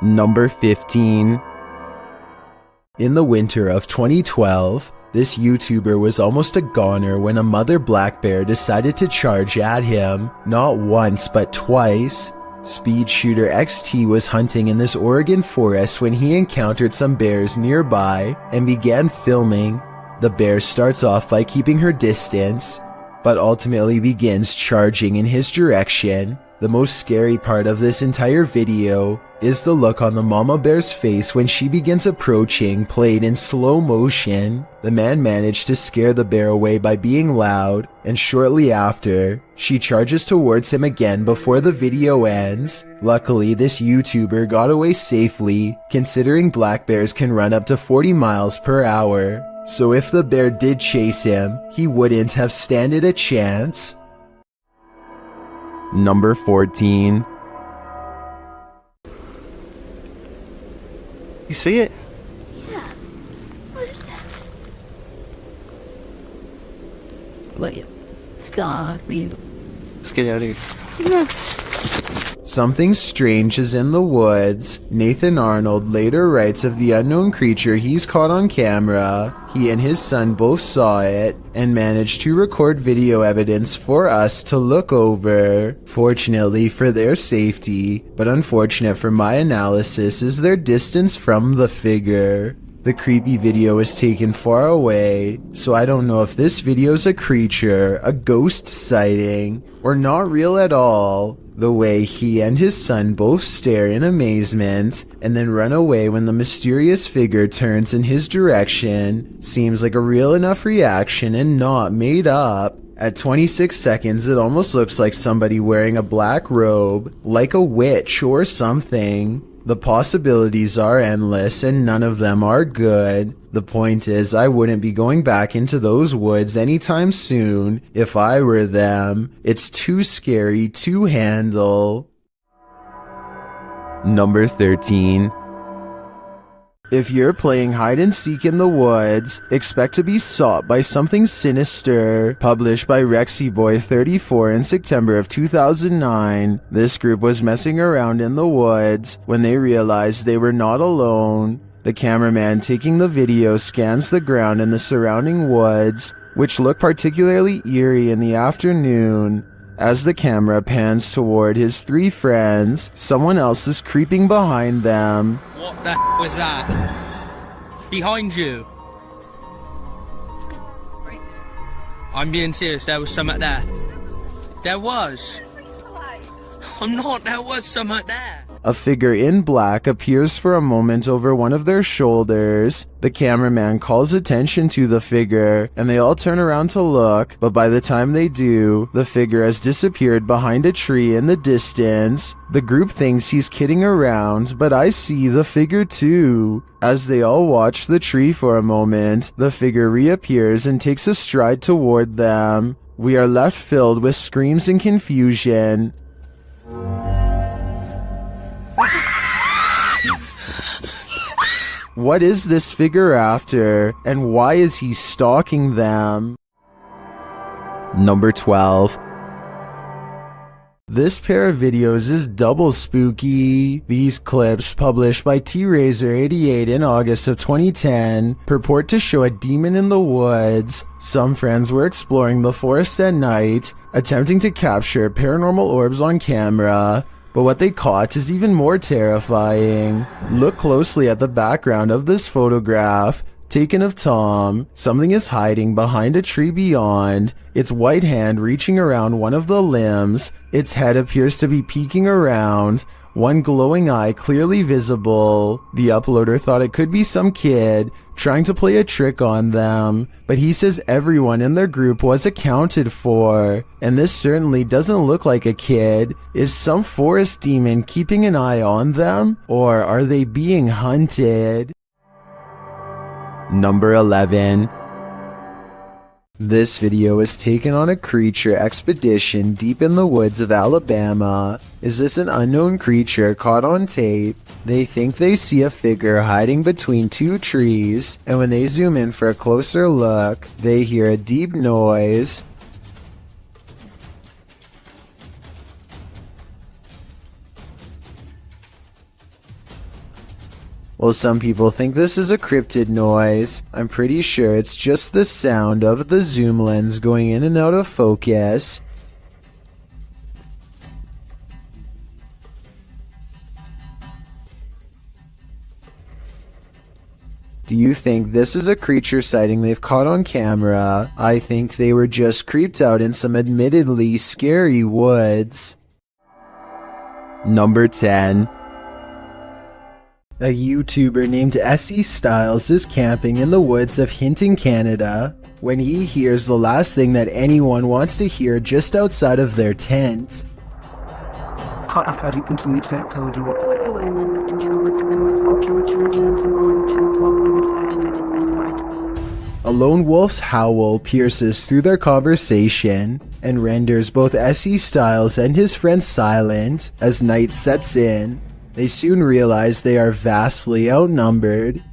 Number 15. In the winter of 2012, this YouTuber was almost a goner when a mother black bear decided to charge at him, not once but twice. Speed Shooter XT was hunting in this Oregon forest when he encountered some bears nearby and began filming. The bear starts off by keeping her distance, but ultimately begins charging in his direction. The most scary part of this entire video is the look on the mama bear's face when she begins approaching, played in slow motion. The man managed to scare the bear away by being loud, and shortly after, she charges towards him again before the video ends. Luckily, this YouTuber got away safely, considering black bears can run up to 40 miles per hour. So if the bear did chase him, he wouldn't have standed a chance. Number 14. You see it? Yeah. What is that? Wait. Stop me. Let's get out of here. Yeah. Something strange is in the woods. Nathan Arnold later writes of the unknown creature he's caught on camera. He and his son both saw it and managed to record video evidence for us to look over. Fortunately for their safety, but unfortunate for my analysis, is their distance from the figure. The creepy video is taken far away, so I don't know if this video's a creature, a ghost sighting, or not real at all. The way he and his son both stare in amazement and then run away when the mysterious figure turns in his direction seems like a real enough reaction and not made up. At 26 seconds, it almost looks like somebody wearing a black robe, like a witch or something. The possibilities are endless and none of them are good. The point is, I wouldn't be going back into those woods anytime soon if I were them. It's too scary to handle. Number 13. If you're playing hide and seek in the woods, expect to be sought by something sinister. Published by RexyBoy34 in September of 2009, this group was messing around in the woods when they realized they were not alone. The cameraman taking the video scans the ground in the surrounding woods, which look particularly eerie in the afternoon. As the camera pans toward his three friends, someone else is creeping behind them. What the was that? Behind you. I'm being serious, there was something there. There was. I'm not, there was something there. A figure in black appears for a moment over one of their shoulders. The cameraman calls attention to the figure, and they all turn around to look, but by the time they do, the figure has disappeared behind a tree in the distance. The group thinks he's kidding around, but I see the figure too. As they all watch the tree for a moment, the figure reappears and takes a stride toward them. We are left filled with screams and confusion. What is this figure after, and why is he stalking them? Number 12. This pair of videos is double spooky. These clips, published by TRazor88 in August of 2010, purport to show a demon in the woods. Some friends were exploring the forest at night, attempting to capture paranormal orbs on camera. But what they caught is even more terrifying. Look closely at the background of this photograph, taken of Tom. Something is hiding behind a tree beyond, its white hand reaching around one of the limbs. Its head appears to be peeking around, one glowing eye clearly visible. The uploader thought it could be some kid trying to play a trick on them, but he says everyone in their group was accounted for, and this certainly doesn't look like a kid. Is some forest demon keeping an eye on them, or are they being hunted? Number 11. This video is taken on a creature expedition deep in the woods of Alabama. Is this an unknown creature caught on tape? They think they see a figure hiding between two trees, and when they zoom in for a closer look, they hear a deep noise. Well, some people think this is a cryptid noise. I'm pretty sure it's just the sound of the zoom lens going in and out of focus. Do you think this is a creature sighting they've caught on camera? I think they were just creeped out in some admittedly scary woods. Number 10. A YouTuber named Essie Styles is camping in the woods of Hinton, Canada, when he hears the last thing that anyone wants to hear just outside of their tent. A lone wolf's howl pierces through their conversation and renders both Essie Styles and his friend silent as night sets in. They soon realize they are vastly outnumbered.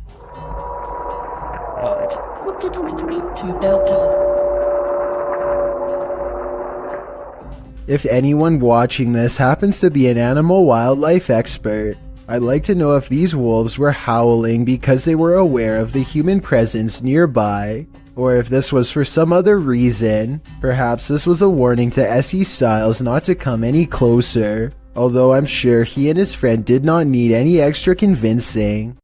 If anyone watching this happens to be an animal wildlife expert, I'd like to know if these wolves were howling because they were aware of the human presence nearby, or if this was for some other reason. Perhaps this was a warning to Essie Styles not to come any closer, although I'm sure he and his friend did not need any extra convincing.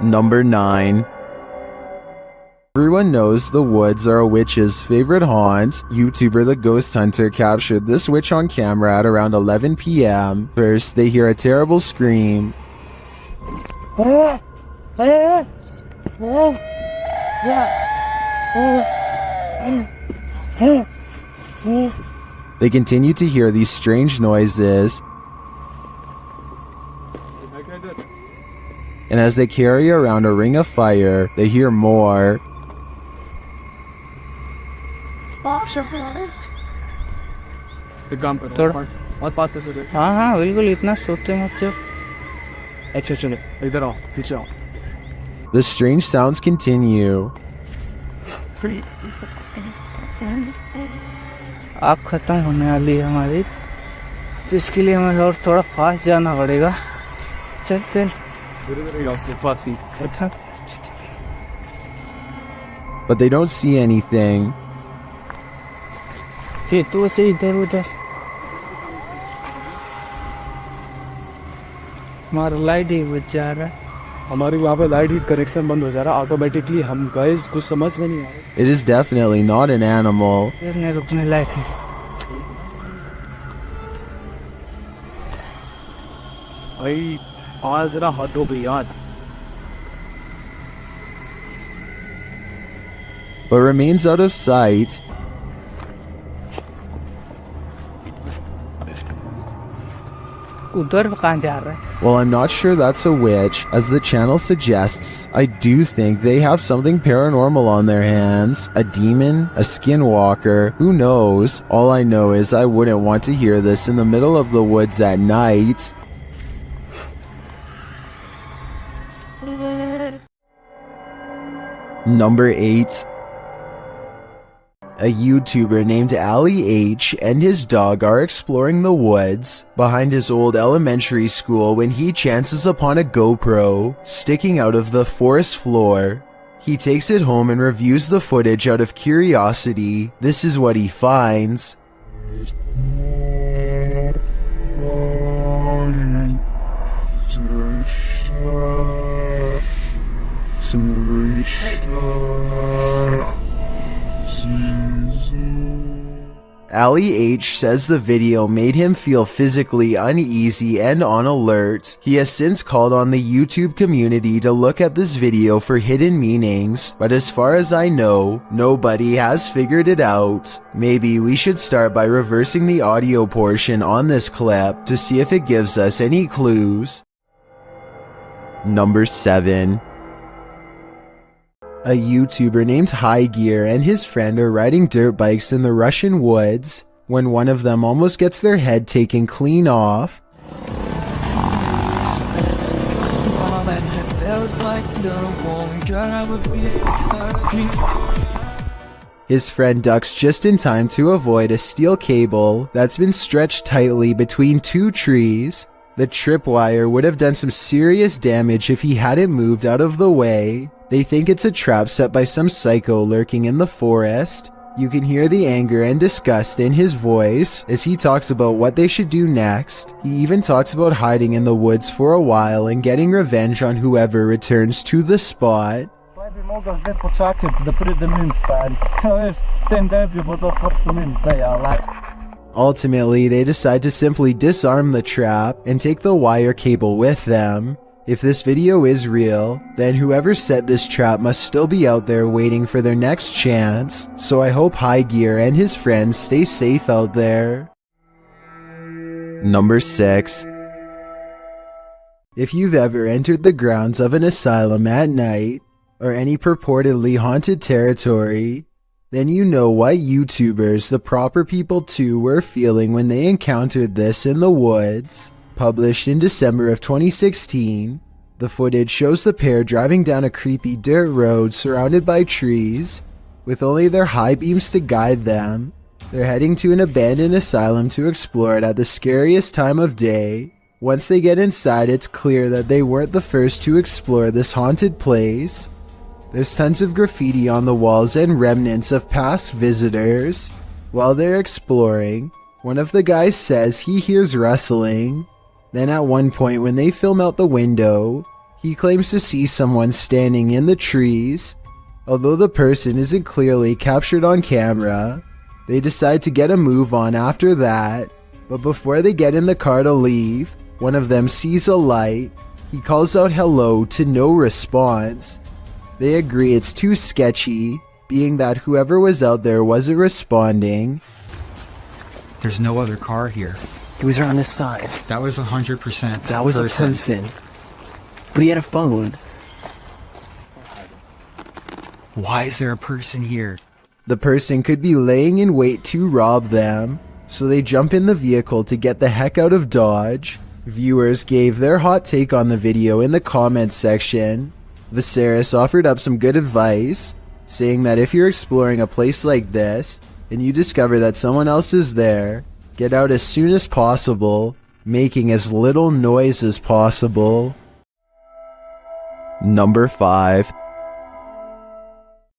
Number 9. Everyone knows the woods are a witch's favorite haunt. YouTuber The Ghost Hunter captured this witch on camera at around 11 p.m. First, they hear a terrible scream. They continue to hear these strange noises, and as they carry around a ring of fire, they hear more. और पास से हाँ हाँ बिल्कुल इतना सोचते मत चलो अच्छा चलो इधर आओ पीछे आओ. The strange sounds continue. आग खत्म होने वाली है हमारी, जिसके लिए हमें और थोड़ा फास्ट जाना पड़ेगा. चल चल पास ही. But they don't see anything. फिर तू से इधर उधर. हमारा लाइट ही बच जा रहा है. हमारी वहाँ पे लाइट ही कनेक्शन बंद हो जा रहा है ऑटोमेटिकली. हम गाइस कुछ समझ में नहीं आ रहा. It is definitely not an animal. नहीं रुकने लायक है. भाई आज जरा हद हो गई यार. But remains out of sight. उधर कहाँ जा रहा है? Well, I'm not sure that's a witch. As the channel suggests, I do think they have something paranormal on their hands. A demon? A skinwalker? Who knows? All I know is I wouldn't want to hear this in the middle of the woods at night. Number 8. A YouTuber named Ali H and his dog are exploring the woods behind his old elementary school when he chances upon a GoPro sticking out of the forest floor. He takes it home and reviews the footage out of curiosity. This is what he finds. Ali H says the video made him feel physically uneasy and on alert. He has since called on the YouTube community to look at this video for hidden meanings, but as far as I know, nobody has figured it out. Maybe we should start by reversing the audio portion on this clip to see if it gives us any clues. Number 7. A YouTuber named High Gear and his friend are riding dirt bikes in the Russian woods when one of them almost gets their head taken clean off. His friend ducks just in time to avoid a steel cable that's been stretched tightly between two trees. The tripwire would have done some serious damage if he hadn't moved out of the way. They think it's a trap set by some psycho lurking in the forest. You can hear the anger and disgust in his voice as he talks about what they should do next. He even talks about hiding in the woods for a while and getting revenge on whoever returns to the spot. Ultimately, they decide to simply disarm the trap and take the wire cable with them. If this video is real, then whoever set this trap must still be out there waiting for their next chance, so I hope High Gear and his friends stay safe out there. Number 6. If you've ever entered the grounds of an asylum at night, or any purportedly haunted territory, then you know what YouTubers, the proper people too, were feeling when they encountered this in the woods. Published in December of 2016, the footage shows the pair driving down a creepy dirt road surrounded by trees. With only their high beams to guide them, they're heading to an abandoned asylum to explore it at the scariest time of day. Once they get inside, it's clear that they weren't the first to explore this haunted place. There's tons of graffiti on the walls and remnants of past visitors. While they're exploring, one of the guys says he hears rustling. Then at one point when they film out the window, he claims to see someone standing in the trees. Although the person isn't clearly captured on camera, they decide to get a move on after that. But before they get in the car to leave, one of them sees a light. He calls out hello to no response. They agree it's too sketchy, being that whoever was out there wasn't responding. There's no other car here. He was on this side. That was 100%. That was a person. But he had a phone. Why is there a person here? The person could be laying in wait to rob them, so they jump in the vehicle to get the heck out of Dodge. Viewers gave their hot take on the video in the comments section. Viserys offered up some good advice, saying that if you're exploring a place like this, and you discover that someone else is there, get out as soon as possible, making as little noise as possible. Number 5.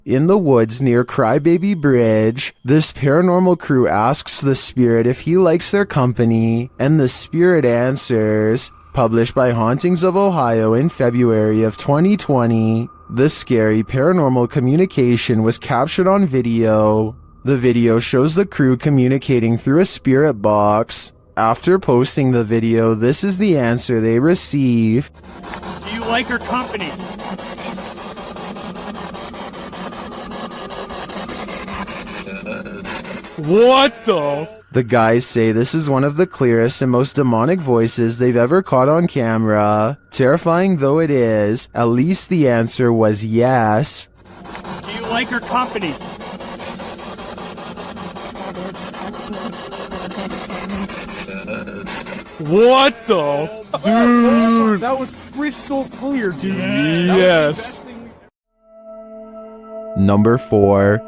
In the woods near Crybaby Bridge, this paranormal crew asks the spirit if he likes their company, and the spirit answers. Published by Hauntings of Ohio in February of 2020, this scary paranormal communication was captured on video. The video shows the crew communicating through a spirit box. After posting the video, this is the answer they receive. Do you like her company? What the? The guys say this is one of the clearest and most demonic voices they've ever caught on camera. Terrifying though it is, at least the answer was yes. Do you like her company? What the? Dude! That was crystal clear, dude. Yes. Number 4.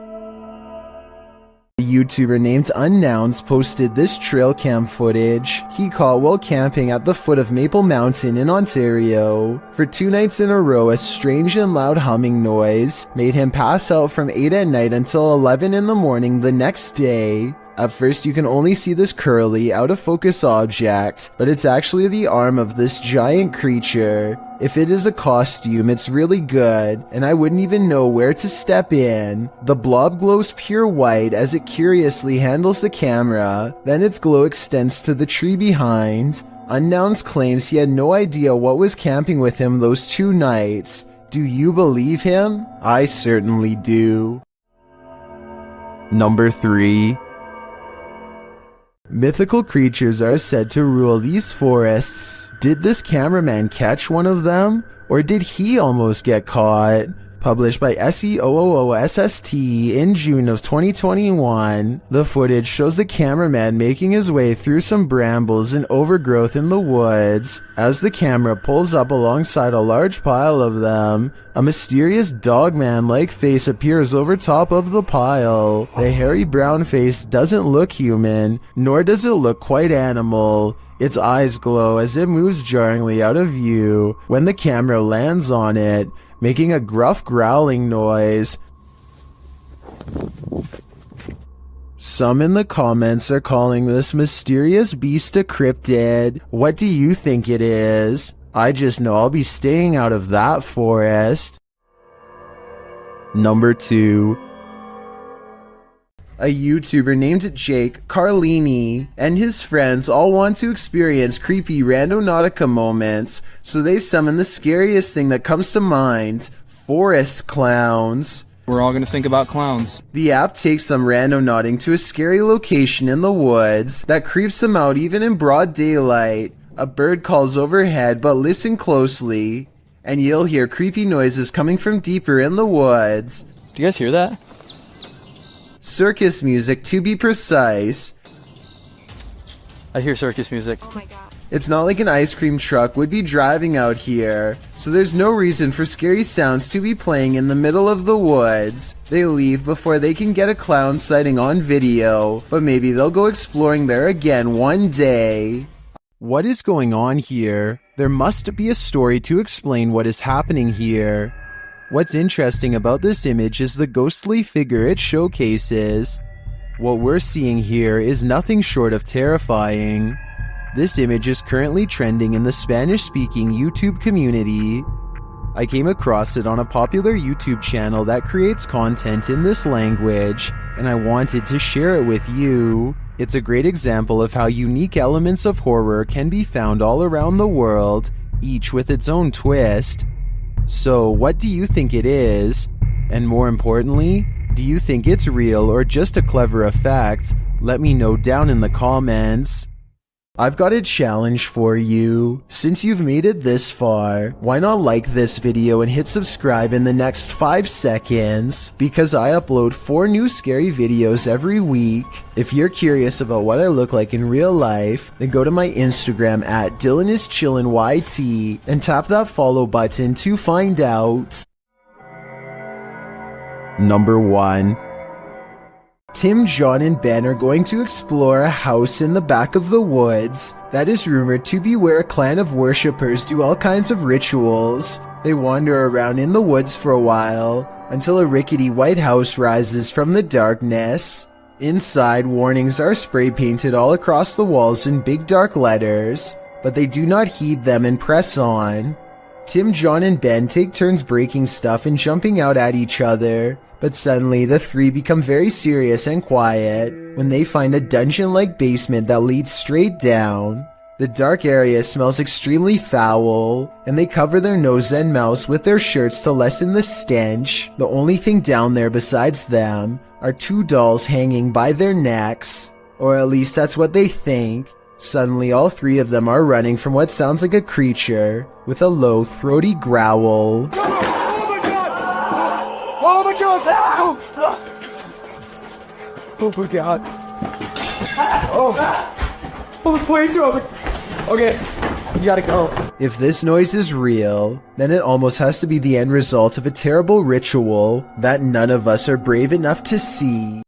A YouTuber named Unnouns posted this trail cam footage he caught while camping at the foot of Maple Mountain in Ontario. For 2 nights in a row, a strange and loud humming noise made him pass out from 8 at night until 11 in the morning the next day. At first you can only see this curly, out of focus object, but it's actually the arm of this giant creature. If it is a costume, it's really good, and I wouldn't even know where to step in. The blob glows pure white as it curiously handles the camera, then its glow extends to the tree behind. Unknowns claims he had no idea what was camping with him those 2 nights. Do you believe him? I certainly do. Number 3. Mythical creatures are said to rule these forests. Did this cameraman catch one of them? Or did he almost get caught? Published by SEOOOSST in June of 2021, the footage shows the cameraman making his way through some brambles and overgrowth in the woods. As the camera pulls up alongside a large pile of them, a mysterious dogman-like face appears over top of the pile. The hairy brown face doesn't look human, nor does it look quite animal. Its eyes glow as it moves jarringly out of view when the camera lands on it, making a gruff growling noise. Some in the comments are calling this mysterious beast a cryptid. What do you think it is? I just know I'll be staying out of that forest. Number 2. A YouTuber named Jake Carlini and his friends all want to experience creepy randonautica moments, so they summon the scariest thing that comes to mind, forest clowns. We're all gonna think about clowns. The app takes them randonauting to a scary location in the woods that creeps them out even in broad daylight. A bird calls overhead, but listen closely, and you'll hear creepy noises coming from deeper in the woods. Do you guys hear that? Circus music, to be precise. I hear circus music. Oh my god. It's not like an ice cream truck would be driving out here, so there's no reason for scary sounds to be playing in the middle of the woods. They leave before they can get a clown sighting on video, but maybe they'll go exploring there again one day. What is going on here? There must be a story to explain what is happening here. What's interesting about this image is the ghostly figure it showcases. What we're seeing here is nothing short of terrifying. This image is currently trending in the Spanish-speaking YouTube community. I came across it on a popular YouTube channel that creates content in this language, and I wanted to share it with you. It's a great example of how unique elements of horror can be found all around the world, each with its own twist. So, what do you think it is? And more importantly, do you think it's real or just a clever effect? Let me know down in the comments. I've got a challenge for you. Since you've made it this far, why not like this video and hit subscribe in the next 5 seconds? Because I upload 4 new scary videos every week. If you're curious about what I look like in real life, then go to my Instagram at DylanIsChillinYT and tap that follow button to find out. Number 1. Tim, John, and Ben are going to explore a house in the back of the woods that is rumored to be where a clan of worshippers do all kinds of rituals. They wander around in the woods for a while until a rickety white house rises from the darkness. Inside, warnings are spray painted all across the walls in big dark letters, but they do not heed them and press on. Tim, John, and Ben take turns breaking stuff and jumping out at each other. But suddenly, the 3 become very serious and quiet when they find a dungeon-like basement that leads straight down. The dark area smells extremely foul, and they cover their nose and mouths with their shirts to lessen the stench. The only thing down there besides them are 2 dolls hanging by their necks, or at least that's what they think. Suddenly, all 3 of them are running from what sounds like a creature with a low, throaty growl. Oh my god. Oh, please, okay, you gotta go. If this noise is real, then it almost has to be the end result of a terrible ritual that none of us are brave enough to see.